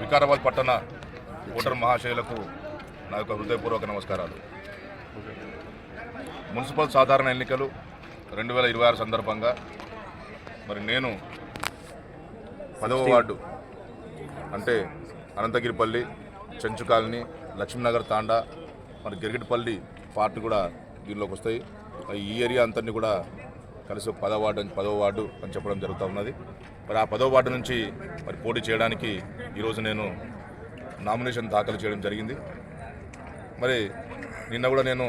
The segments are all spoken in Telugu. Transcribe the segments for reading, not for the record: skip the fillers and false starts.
వికారాబాద్ పట్టణ ఓటర్ మహాశయులకు నా యొక్క హృదయపూర్వక నమస్కారాలు. మున్సిపల్ సాధారణ ఎన్నికలు 2026 సందర్భంగా మరి నేను 10వ వార్డు అంటే అనంతగిరిపల్లి, చెంచు కాలనీ, లక్ష్మీనగర్ తాండా, మరి గిరిగిటిపల్లి పార్టీ కూడా దీనిలోకి వస్తాయి. ఈ ఏరియా అంతని కూడా కలిసి 10వ వార్డు అని చెప్పడం జరుగుతూ ఉన్నది. మరి ఆ 10వ వార్డు నుంచి మరి పోటీ చేయడానికి ఈరోజు నేను నామినేషన్ దాఖలు చేయడం జరిగింది. మరి నిన్న కూడా నేను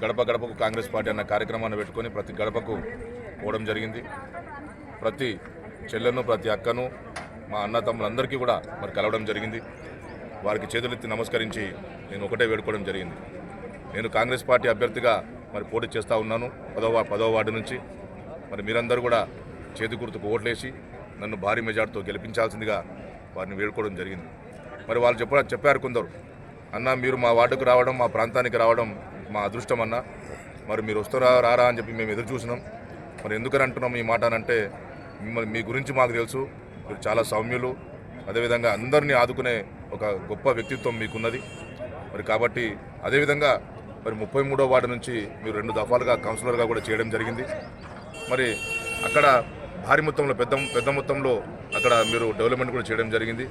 గడప గడపకు కాంగ్రెస్ పార్టీ అన్న కార్యక్రమాన్ని పెట్టుకొని ప్రతి గడపకు పోవడం జరిగింది. ప్రతి చెల్లెను, ప్రతి అక్కను, మా అన్న తమ్ములందరికీ కూడా మరి కలవడం జరిగింది. వారికి చేతులెత్తి నమస్కరించి నేను ఒకటే వేడుకోవడం జరిగింది. నేను కాంగ్రెస్ పార్టీ అభ్యర్థిగా మరి పోటీ చేస్తూ ఉన్నాను 10వ వార్డు నుంచి. మరి మీరందరూ కూడా చేతి గుర్తుకు ఓట్లేసి నన్ను భారీ మెజార్టీతో గెలిపించాల్సిందిగా వారిని వేడుకోవడం జరిగింది. మరి వాళ్ళు చెప్పారు కొందరు, అన్న మీరు మా వార్డుకు రావడం, మా ప్రాంతానికి రావడం మా అదృష్టం అన్న, మరి మీరు వస్తారా రారా అని చెప్పి మేము ఎదురు చూసినాం. మరి ఎందుకని అంటున్నాం ఈ మాట అంటే, మిమ్మల్ని మీ గురించి మాకు తెలుసు, మీరు చాలా సౌమ్యులు, అదేవిధంగా అందరినీ ఆదుకునే ఒక గొప్ప వ్యక్తిత్వం మీకున్నది. మరి కాబట్టి అదేవిధంగా మరి 33వ వార్డు నుంచి మీరు 2 దఫాలుగా కౌన్సిలర్గా కూడా చేయడం జరిగింది. మరి అక్కడ భారీ మొత్తంలో పెద్ద మొత్తంలో అక్కడ మీరు డెవలప్మెంట్ కూడా చేయడం జరిగింది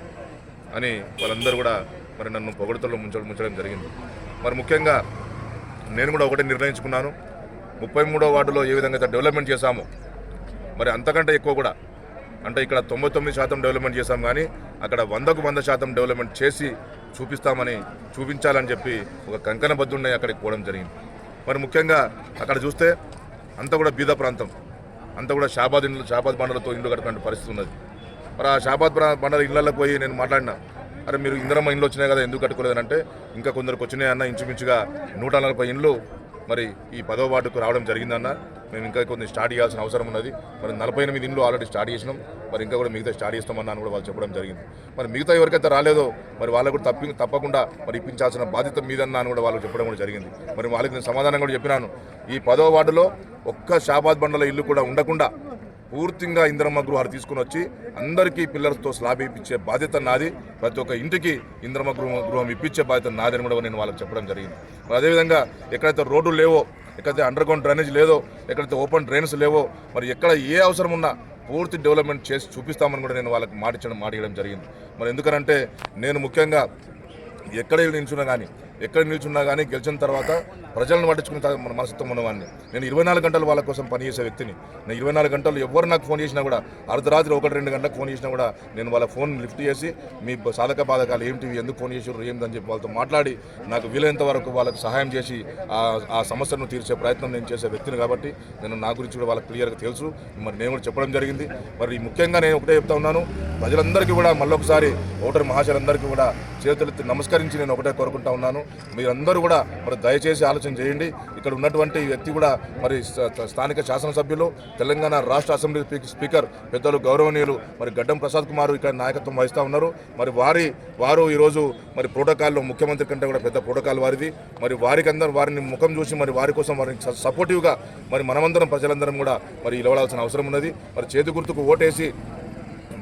అని వాళ్ళందరూ కూడా మరి నన్ను పొగడతల్లో ముంచడం జరిగింది. మరి ముఖ్యంగా నేను కూడా ఒకటే నిర్ణయించుకున్నాను, 33వ వార్డులో ఏ విధంగా డెవలప్మెంట్ చేశామో మరి అంతకంటే ఎక్కువ కూడా, అంటే ఇక్కడ 99% డెవలప్మెంట్ చేశాం, కానీ అక్కడ 100కు 100% డెవలప్మెంట్ చేసి చూపించాలని చెప్పి ఒక కంకణబద్ధుడిని అక్కడికి పోవడం జరిగింది. మరి ముఖ్యంగా అక్కడ చూస్తే అంతా కూడా బీద ప్రాంతం, అంతా కూడా షాబాద్ బండలతో ఇల్లు కట్టుకునే పరిస్థితి ఉన్నది. మరి ఆ షాబాద్ బండల ఇళ్లకు పోయి నేను మాట్లాడినా, అరే మీరు ఇందిరమ్మ ఇండ్లు వచ్చినాయి కదా ఎందుకు కట్టుకోలేదంటే, ఇంకా కొందరికి వచ్చినాయి అన్న, ఇంచుమించుగా 140 ఇండ్లు మరి ఈ 10వ వార్డుకు రావడం జరిగిందన్న, మేము ఇంకా కొన్ని స్టార్ట్ చేయాల్సిన అవసరం ఉన్నది. మరి 48 ఇండ్లు ఆల్రెడీ స్టార్ట్ చేసినాం, మరి ఇంకా కూడా మిగతా స్టార్ట్ చేస్తామన్నా అని కూడా వాళ్ళు చెప్పడం జరిగింది. మరి మిగతా ఎవరికైతే రాలేదో మరి వాళ్ళకు కూడా తప్పకుండా మరి ఇప్పించాల్సిన బాధ్యత మీదన్నా అని కూడా వాళ్ళు చెప్పడం కూడా జరిగింది. మరి వాళ్ళకి నేను సమాధానం కూడా చెప్పినాను, ఈ 10వ వార్డులో ఒక్క షాబాద్ బండల ఇల్లు కూడా ఉండకుండా పూర్తిగా ఇందిరమ్మ గృహాలు తీసుకుని వచ్చి అందరికీ పిల్లర్స్తో స్లాబ్ ఇప్పించే బాధ్యత నాది, ప్రతి ఒక్క ఇంటికి ఇందిరమ్మ గృహం ఇప్పించే బాధ్యత నాది అని కూడా నేను వాళ్ళకి చెప్పడం జరిగింది. మరి అదేవిధంగా ఎక్కడైతే రోడ్లు లేవో, ఎక్కడైతే అండర్ గ్రౌండ్ డ్రైనేజ్ లేదో, ఎక్కడైతే ఓపెన్ డ్రైన్స్ లేవో, మరి ఎక్కడ ఏ అవసరం ఉన్నా పూర్తి డెవలప్మెంట్ చేసి చూపిస్తామని కూడా నేను వాళ్ళకి మాటియడం జరిగింది. మరి ఎందుకనంటే నేను ముఖ్యంగా ఎక్కడ నిల్చున్నా కానీ గెలిచిన తర్వాత ప్రజలను పట్టించుకుని మన మనసుతో ఉన్నవాడిని. నేను 24 గంటలు వాళ్ళ కోసం పనిచేసే వ్యక్తిని. నేను 24 గంటలు ఎవరు నాకు ఫోన్ చేసినా కూడా, అర్ధరాత్రి 1-2 గంటలకు ఫోన్ చేసినా కూడా నేను వాళ్ళ ఫోన్ లిఫ్ట్ చేసి మీ సాధక బాధకాలు ఏంటి, ఎందుకు ఫోన్ చేసారు ఏంటని చెప్పి వాళ్ళతో మాట్లాడి నాకు వీలైనంత వరకు వాళ్ళకి సహాయం చేసి ఆ సమస్యను తీర్చే ప్రయత్నం నేను చేసే వ్యక్తిని. కాబట్టి నేను నా గురించి కూడా వాళ్ళకి క్లియర్గా తెలుసు. మరి నేను కూడా చెప్పడం జరిగింది. మరి ముఖ్యంగా నేను ఒకటే చెప్తా ఉన్నాను, ప్రజలందరికీ కూడా మళ్ళొకసారి ఓటర్ మహాశయులందరికీ కూడా చేతులెత్తి నమస్కరించి నేను ఒకటే కోరుకుంటా ఉన్నాను, మీరందరూ కూడా మరి దయచేసి ఆలోచన చేయండి. ఇక్కడ ఉన్నటువంటి వ్యక్తి కూడా మరి స్థానిక శాసనసభ్యులు, తెలంగాణ రాష్ట్ర అసెంబ్లీ స్పీకర్ పెద్దలు గౌరవనీయులు మరి గడ్డం ప్రసాద్ కుమార్ ఇక్కడ నాయకత్వం వహిస్తూ ఉన్నారు. మరి వారు ఈరోజు మరి ప్రోటోకాల్లో ముఖ్యమంత్రి కంటే కూడా పెద్ద ప్రోటోకాల్ వారిది. మరి వారిని ముఖం చూసి మరి వారి కోసం వారిని సపోర్టివ్గా మరి మనమందరం ప్రజలందరం కూడా మరి నిలబడాల్సిన అవసరం ఉన్నది. మరి చేతి గుర్తుకు ఓటేసి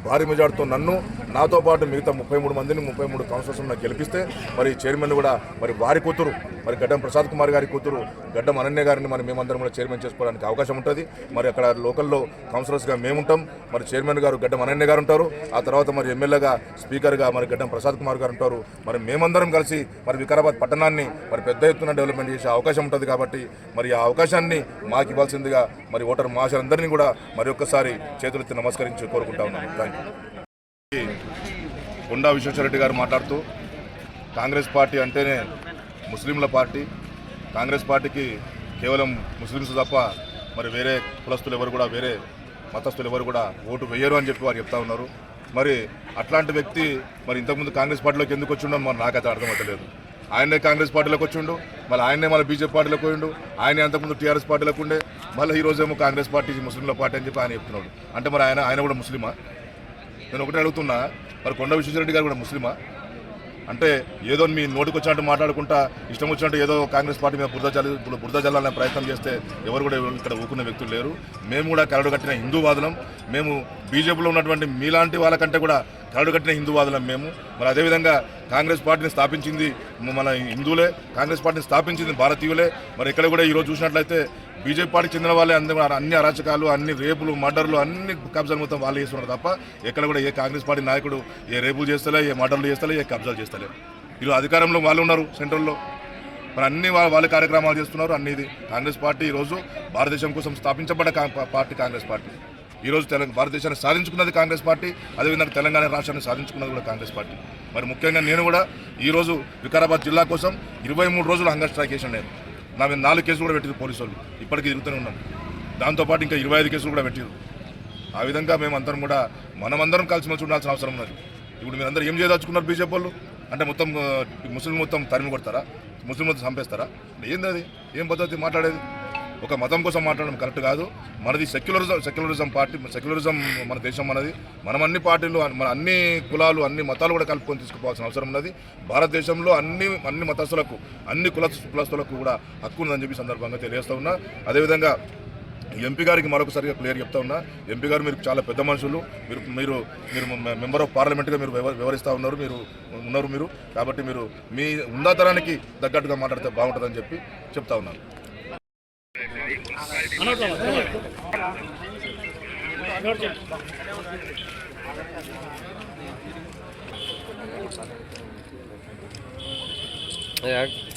భారీ మెజార్టీతో నన్ను, నాతో పాటు మిగతా 33 మందిని 33 కౌన్సిలర్స్ను గెలిపిస్తే మరి చైర్మన్ కూడా మరి వారి కూతురు మరి గడ్డం ప్రసాద్ కుమార్ గారి కూతురు గడ్డం అనన్య గారిని మరి మేమందరం కూడా చైర్మన్ చేసుకోవడానికి అవకాశం ఉంటుంది. మరి అక్కడ లోకల్లో కౌన్సిలర్స్గా మేముంటాం, మరి చైర్మన్ గారు గడ్డం అనన్య గారు ఉంటారు, ఆ తర్వాత మరి ఎమ్మెల్యేగా స్పీకర్గా మరి గడ్డం ప్రసాద్ కుమార్ గారు ఉంటారు. మరి మేమందరం కలిసి మరి వికారాబాద్ పట్టణాన్ని మరి పెద్ద ఎత్తున డెవలప్మెంట్ చేసే అవకాశం ఉంటుంది. కాబట్టి మరి ఆ అవకాశాన్ని మాకు ఇవ్వాల్సిందిగా మరి ఓటర్ మహాశయులందరినీ కూడా మరి ఒక్కసారి చేతులెత్తి నమస్కరించి కోరుకుంటా ఉన్నాను. Thank you. కొండా విశ్వేశ్వరరెడ్డి గారు మాట్లాడుతూ, కాంగ్రెస్ పార్టీ అంటేనే ముస్లింల పార్టీ, కాంగ్రెస్ పార్టీకి కేవలం ముస్లిమ్స్ తప్ప మరి వేరే కులస్తులు ఎవరు కూడా, వేరే మతస్థులు ఎవరు కూడా ఓటు వేయరు అని చెప్పి వారు చెప్తా ఉన్నారు. మరి అట్లాంటి వ్యక్తి మరి ఇంతకుముందు కాంగ్రెస్ పార్టీలోకి ఎందుకు వచ్చిండో మరి నాకైతే అర్థమవుతలేదు. ఆయనే కాంగ్రెస్ పార్టీలోకి వచ్చిండు, మళ్ళీ ఆయనే మళ్ళీ బీజేపీ పార్టీలోకి పోయిండు, ఆయనే అంతకుముందు టీఆర్ఎస్ పార్టీలోకి ఉండే, మళ్ళీ ఈరోజేమో కాంగ్రెస్ పార్టీ ముస్లింల పార్టీ అని చెప్పి ఆయన చెప్తున్నాడు. అంటే మరి ఆయన కూడా ముస్లిమా? నేను ఒకటే అడుగుతున్నా, మరి కొండా విశ్వేశ్వరరెడ్డి గారు కూడా ముస్లిమా? అంటే ఏదో మీ నోటికి వచ్చినట్టు మాట్లాడుకుంటా ఇష్టం వచ్చినట్టు ఏదో కాంగ్రెస్ పార్టీ మీద బురద జల్లాలనే ప్రయత్నం చేస్తే ఎవరు కూడా ఇక్కడ ఊకున్న వ్యక్తులు లేరు. మేము కూడా కరడు కట్టిన హిందూవాదులం. మేము బీజేపీలో ఉన్నటువంటి మీలాంటి వాళ్ళకంటే కూడా కరడు కట్టిన హిందూవాదులం మేము. మరి అదేవిధంగా కాంగ్రెస్ పార్టీని స్థాపించింది మన హిందువులే, కాంగ్రెస్ పార్టీని స్థాపించింది భారతీయులే. మరి ఇక్కడ కూడా ఈరోజు చూసినట్లయితే బీజేపీ పార్టీకి చెందిన వాళ్ళే అన్ని అరాచకాలు, అన్ని రేపులు, మర్డర్లు, అన్ని కబ్జాలు మొత్తం వాళ్ళు చేస్తున్నారు తప్ప ఎక్కడ కూడా ఏ కాంగ్రెస్ పార్టీ నాయకుడు ఏ రేపులు చేస్తలే, ఏ మర్డర్లు చేస్తలే, ఏ కబ్జాలు చేస్తలే. ఈరోజు అధికారంలో వాళ్ళు ఉన్నారు సెంట్రల్లో, మరి అన్ని వాళ్ళ కార్యక్రమాలు చేస్తున్నారు. అన్నిది కాంగ్రెస్ పార్టీ ఈరోజు భారతదేశం కోసం స్థాపించబడ్డ పార్టీ కాంగ్రెస్ పార్టీ. ఈరోజు భారతదేశాన్ని సాధించుకున్నది కాంగ్రెస్ పార్టీ, అదేవిధంగా తెలంగాణ రాష్ట్రాన్ని సాధించుకున్నది కూడా కాంగ్రెస్ పార్టీ. మరి ముఖ్యంగా నేను కూడా ఈరోజు వికారాబాద్ జిల్లా కోసం 23 రోజులు హంగర్ స్ట్రైక్ చేశాను. నేను నా మీద 4 కేసులు కూడా పెట్టారు పోలీసు వాళ్ళు, ఇప్పటికీ తిరుగుతూనే ఉన్నాను. దాంతోపాటు ఇంకా 25 కేసులు కూడా పెట్టారు. ఆ విధంగా మేమందరం కూడా మనమందరం కలిసిమెలిసి ఉండాల్సిన అవసరం ఉన్నది. ఇప్పుడు మీరందరూ ఏం చేయదలుచుకున్నారు బీజేపీ వాళ్ళు అంటే మొత్తం ముస్లిం మొత్తం తరిమి కొడతారా, ముస్లిం మొత్తం చంపేస్తారా? ఏంది అది? ఏం పద్ధతి మాట్లాడేది? ఒక మతం కోసం మాట్లాడడం కరెక్ట్ కాదు. మనది సెక్యులరిజం పార్టీ, సెక్యులరిజం మన దేశం మనది. మనం అన్ని పార్టీలు, మన అన్ని కులాలు, అన్ని మతాలు కూడా కలుపుకొని తీసుకుపోవాల్సిన అవసరం ఉన్నది. భారతదేశంలో అన్ని మతస్థులకు, అన్ని కులస్తులకు కూడా హక్కు ఉందని చెప్పి సందర్భంగా తెలియజేస్తూ ఉన్నా. అదేవిధంగా ఎంపీ గారికి మరొకసారిగా క్లియర్ చెప్తా ఉన్నా, ఎంపీ గారు మీరు చాలా పెద్ద మనుషులు, మీరు మెంబర్ ఆఫ్ పార్లమెంట్గా మీరు వ్యవహరిస్తూ ఉన్నారు మీరు కాబట్టి మీరు మీ ఉందాతనానికి తగ్గట్టుగా మాట్లాడితే బాగుంటుందని చెప్పి చెప్తా ఉన్నాను. Yeah.